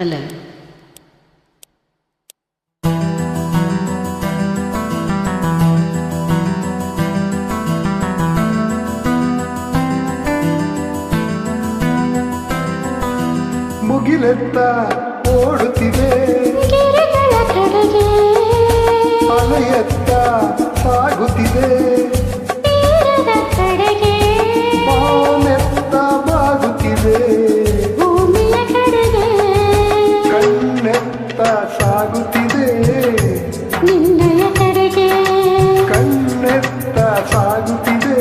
ಅಲ್ಲ ಮುಗಿಲೆತ್ತ ಓಡುತ್ತಿದೆ ಅಲೆಯತ್ತ ಸಾಗುತ್ತಿದೆ ಬಾನೆತ್ತ ಬಾಗುತ್ತಿದೆ ಕಣ್ಣೆತ್ತ ಸಾಗುತ್ತಿದೆ ಕಣ್ಣೆತ್ತ ಸಾಗುತ್ತಿದೆ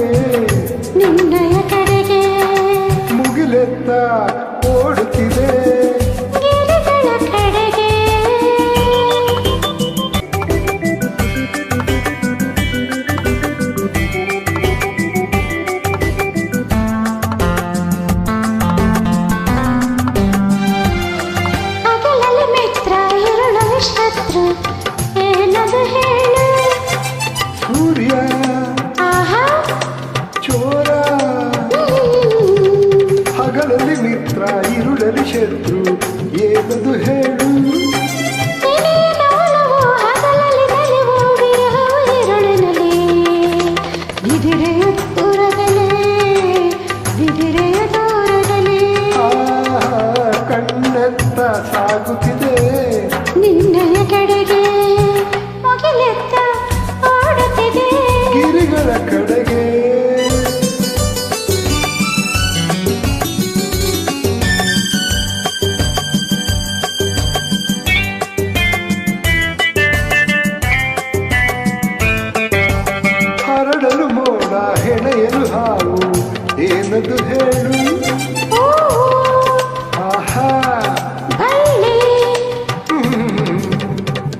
ಮುಗಿಲೆತ್ತ ಓಡುತ್ತಿದೆ ಸೂರ್ಯ ಚೋರ ಹಗಲಲ್ಲಿ ಮಿತ್ರ ಇರುಳಲ್ಲಿ ಶತ್ರು ಏನದು ಹೇಳು ಕಣ್ಣೆತ್ತ ಸಾಗುತ್ತಿದೆ ನಿನ್ನಯ ಕಡೆಗೆ ಮುಗಿಲೆತ್ತ ಓಡುತ್ತಿದೆ ಗಿರಿಗಳ ಕಡೆಗೆ ಹರಡಲು ಮೋಡ ಹೆಣೆಯಲು ಹಾವು ಏನದು ಹೇಳು ಆಹಾ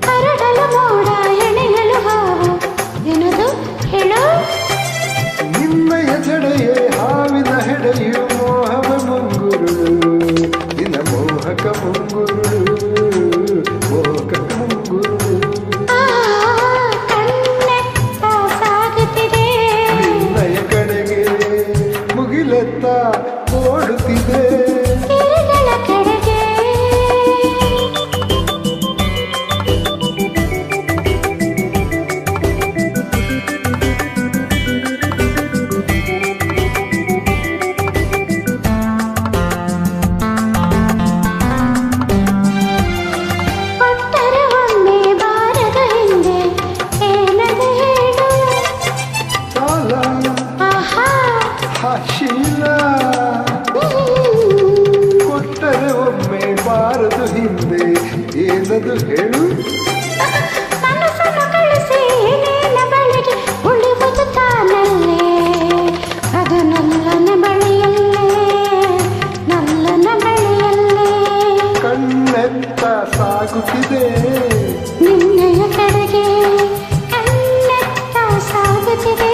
ಹರಡಲು ಮೋಡ ಎಣೆಯಲು ಹಾವು ಏನದು ಹೇಳು ನಿನ್ನಯ ಜಡೆಯೇ ಹಾವಿನ ಹೆಡೆಯು ಮೋಹವ ಮುಂಗುರುಳು ನಿನ್ನ ಮೋಹಕ ಮುಂಗುರುಳು ಮೋಹಕ ಮುಂಗುರುಳು ಕಣ್ಣೆತ್ತ ಸಾಗುತ್ತಿದೆ ನಿನ್ನಯ ಕಡೆಗೆ ಮುಗಿಲೆತ್ತ ಓಡುತ್ತಿದೆ ಗಿರಿಗಳ ಕಡೆಗೆ ಕೊಟ್ಟರೆ ಒಮ್ಮೆ ಬಾರದ ಹಿಂದೆ ಏನದು ಹೇಳು ಕಾಲ ಆಹಾ ಶೀಲ ಕೊಟ್ಟರೆ ಒಮ್ಮೆ ಬಾರದು ಹಿಂದೆ ಏನದು ಹೇಳು ಮನಸ್ಸನ್ನು ಕಳಿಸಿ ನಿನ್ನ ಬಳಿಗೆ ಉಳಿವುದು ತಾನಲ್ಲೇ ಅದು ನಲ್ಲನ ಬಳಿಯಲ್ಲೇ ನಲ್ಲನ ಬಳಿಯಲ್ಲೇ ಕಣ್ಣೆತ್ತ ಸಾಗುತ್ತಿದೆ ನಿನ್ನಯ ಕಡೆಗೆ ಕಣ್ಣೆತ್ತ ಸಾಗುತ್ತಿದೆ